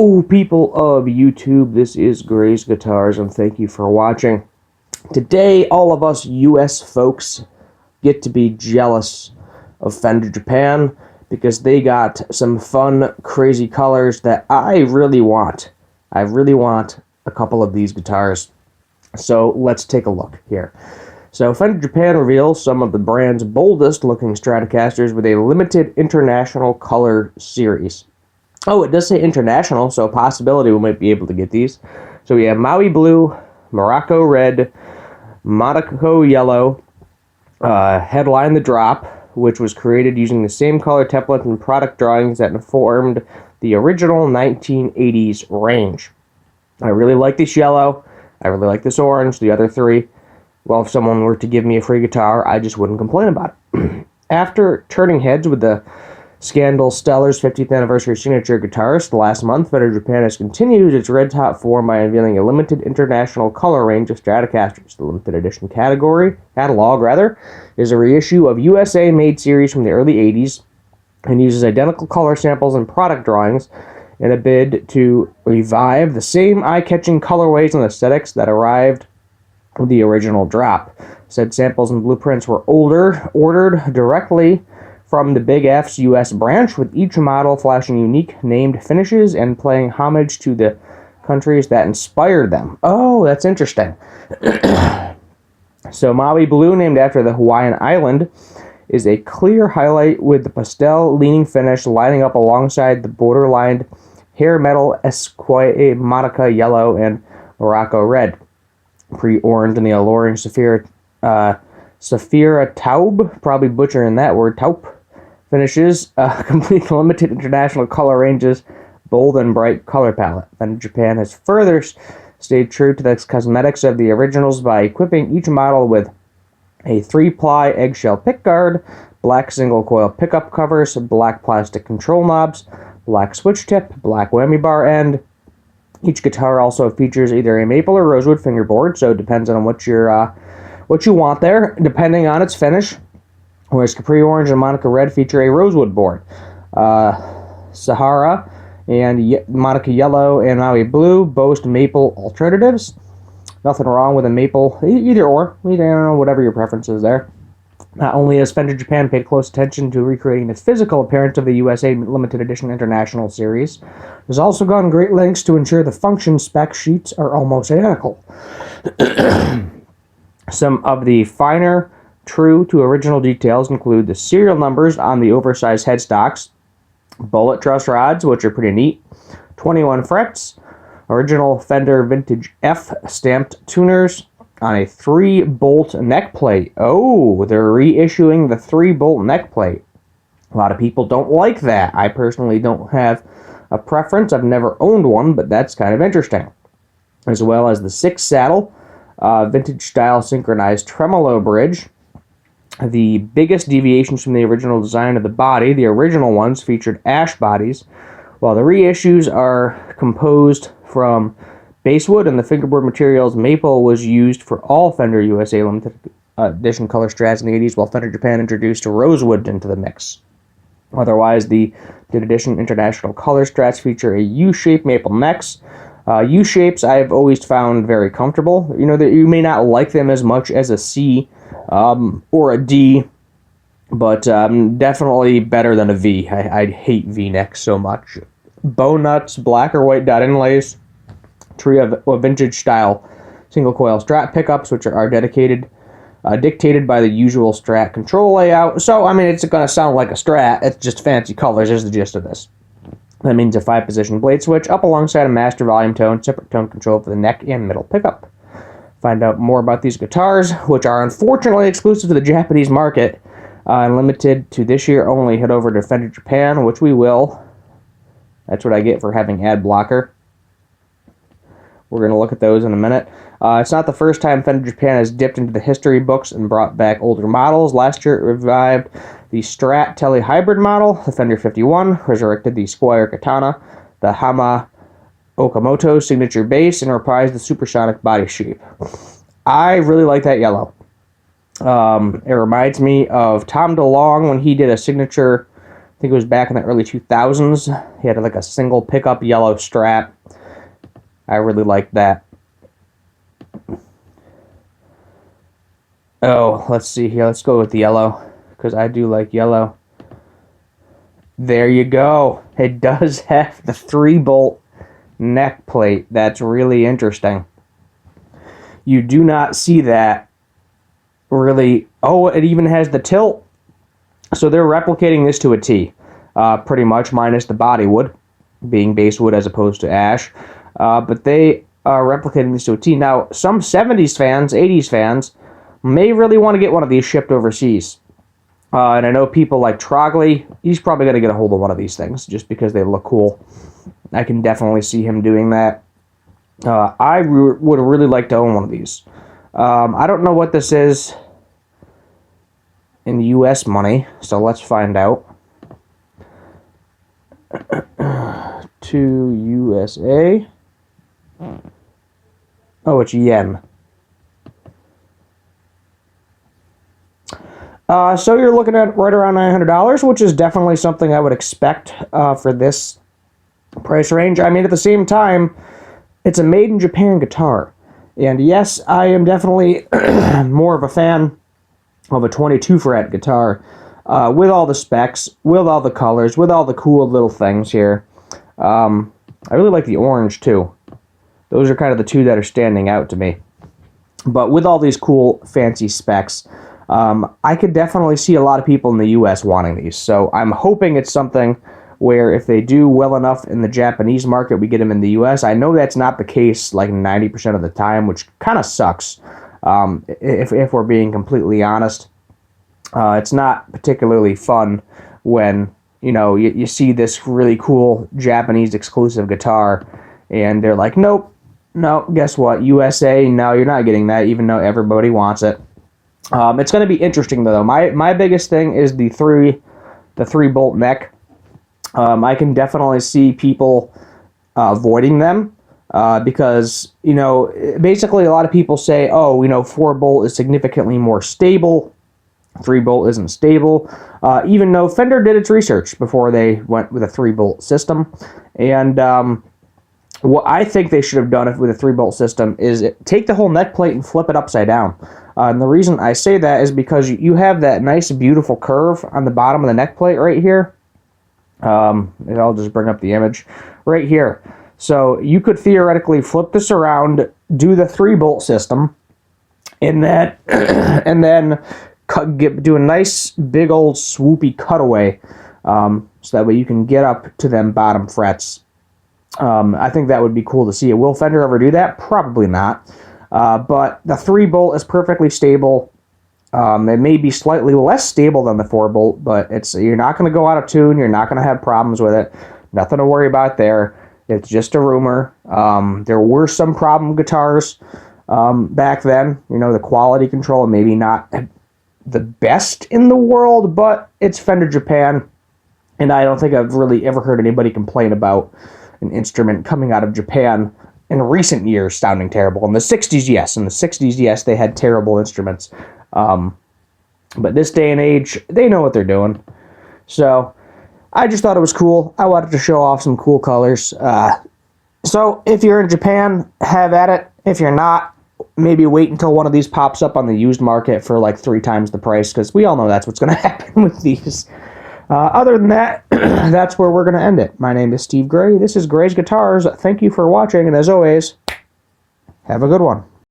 Oh, people of YouTube, this is Gray's Guitars, and thank you for watching. Today, all of us US folks get to be jealous of Fender Japan because they got some fun, crazy colors that I really want. I really want a couple of these guitars. So let's take a look here. So Fender Japan reveals some of the brand's boldest looking Stratocasters with a limited international color series. Oh, it does say international, so a possibility we might be able to get these. So we have Maui Blue, Morocco Red, Monaco Yellow, Headline the Drop, which was created using the same color template and product drawings that informed the original 1980s range. I really like this yellow. I really like this orange. The other three, well, if someone were to give me a free guitar, I just wouldn't complain about it. After turning heads with the Scandal Stellar's 50th anniversary signature guitarist last month, Fender Japan has continued its red top form by unveiling a limited international color range of Stratocasters. The limited edition catalog is a reissue of USA-made series from the early 80s and uses identical color samples and product drawings in a bid to revive the same eye-catching colorways and aesthetics that arrived with the original drop. Said samples and blueprints were ordered directly from the Big F's U.S. branch, with each model flashing unique named finishes and paying homage to the countries that inspired them. Oh, that's interesting. So Maui Blue, named after the Hawaiian island, is a clear highlight with the pastel-leaning finish lining up alongside the border-lined hair metal Esquire Monaco Yellow and Morocco Red. Pre-orange and the alluring Saphira Taube, probably butchering that word, taupe, finishes, complete limited international color ranges, bold and bright color palette. Fender Japan has further stayed true to the cosmetics of the originals by equipping each model with a 3-ply eggshell pickguard, black single-coil pickup covers, black plastic control knobs, black switch tip, black whammy bar end. Each guitar also features either a maple or rosewood fingerboard, so it depends on what you want there, depending on its finish. Whereas Capri Orange and Monaco Red feature a rosewood board. Sahara and Monaco Yellow and Maui Blue boast maple alternatives. Nothing wrong with a maple, either or. I don't know, whatever your preference is there. Not only has Fender Japan paid close attention to recreating the physical appearance of the USA Limited Edition International Series, it has also gone great lengths to ensure the function spec sheets are almost identical. Some of the finer, true to original details include the serial numbers on the oversized headstocks, bullet truss rods, which are pretty neat, 21 frets, original Fender Vintage F stamped tuners on a 3-bolt neck plate. Oh, they're reissuing the 3-bolt neck plate. A lot of people don't like that. I personally don't have a preference. I've never owned one, but that's kind of interesting. As well as the 6-saddle, vintage-style synchronized tremolo bridge. The biggest deviations from the original design of the body, the original ones featured ash bodies, while the reissues are composed from basswood and the fingerboard materials maple was used for all Fender USA Limited Edition color strats in the 80s, while Fender Japan introduced rosewood into the mix. Otherwise, the Limited Edition International color strats feature a U-shaped maple necks. U-shapes I've always found very comfortable. You know, that you may not like them as much as a C or a D, but definitely better than a V. I hate V-necks so much. Bow nuts, black or white dot inlays, trio of vintage-style single-coil Strat pickups, which are dictated by the usual Strat control layout. So, I mean, it's going to sound like a Strat. It's just fancy colors is the gist of this. That means a 5-position blade switch up alongside a master volume tone, separate tone control for the neck and middle pickup. Find out more about these guitars, which are unfortunately exclusive to the Japanese market and limited to this year only. Head over to Fender Japan, which we will. That's what I get for having ad blocker. We're going to look at those in a minute. It's not the first time Fender Japan has dipped into the history books and brought back older models. Last year it revived the Strat Tele Hybrid model, the Fender 51, resurrected the Squire Katana, the Hama Okamoto signature bass, and reprised the supersonic body shape. I really like that yellow. It reminds me of Tom DeLonge when he did a signature think it was back in the early 2000s. He had like a single pickup yellow strap. I really liked that. Oh, let's see here. Let's go with the yellow, because I do like yellow. There you go. It does have the 3-bolt neck plate. That's really interesting. You do not see that really. Oh, it even has the tilt. So they're replicating this to a T, pretty much, minus the body wood, being basswood as opposed to ash. But they are replicating this to a T. Now, some 70s fans, 80s fans, may really want to get one of these shipped overseas. And I know people like Trogley, he's probably going to get a hold of one of these things just because they look cool. I can definitely see him doing that. I would really like to own one of these. I don't know what this is in US money, so let's find out. To USA. Oh, it's yen. So you're looking at right around $900, which is definitely something I would expect for this price range. I mean, at the same time, it's a made-in-Japan guitar. And yes, I am definitely more of a fan of a 22-fret guitar with all the specs, with all the colors, with all the cool little things here. I really like the orange, too. Those are kind of the two that are standing out to me. But with all these cool, fancy specs, I could definitely see a lot of people in the U.S. wanting these. So I'm hoping it's something where if they do well enough in the Japanese market, we get them in the U.S. I know that's not the case like 90% of the time, which kind of sucks. If we're being completely honest, it's not particularly fun when you see this really cool Japanese exclusive guitar, and they're like, nope, no, guess what, USA, no, you're not getting that, even though everybody wants it. It's going to be interesting though. My biggest thing is the 3-bolt neck. I can definitely see people avoiding them because basically a lot of people say, oh, 4-bolt is significantly more stable. 3-bolt isn't stable. Even though Fender did its research before they went with a 3-bolt system, and what I think they should have done with a 3-bolt system is take the whole neck plate and flip it upside down. And the reason I say that is because you have that nice, beautiful curve on the bottom of the neck plate right here. And I'll just bring up the image right here. So you could theoretically flip this around, do the 3-bolt system, and then do a nice, big old swoopy cutaway, so that way you can get up to them bottom frets. I think that would be cool to see. Will Fender ever do that? Probably not. But the 3-bolt is perfectly stable. It may be slightly less stable than the 4-bolt, but you're not going to go out of tune. You're not going to have problems with it. Nothing to worry about there. It's just a rumor. There were some problem guitars back then. The quality control, maybe not the best in the world, but it's Fender Japan, and I don't think I've really ever heard anybody complain about an instrument coming out of Japan in recent years sounding terrible. In the 60s, yes. In the 60s, yes, they had terrible instruments. But this day and age, they know what they're doing. So I just thought it was cool. I wanted to show off some cool colors. So if you're in Japan, have at it. If you're not, maybe wait until one of these pops up on the used market for like 3 times the price, because we all know that's what's going to happen with these. Other than that, that's where we're going to end it. My name is Steve Gray. This is Gray's Guitars. Thank you for watching, and as always, have a good one.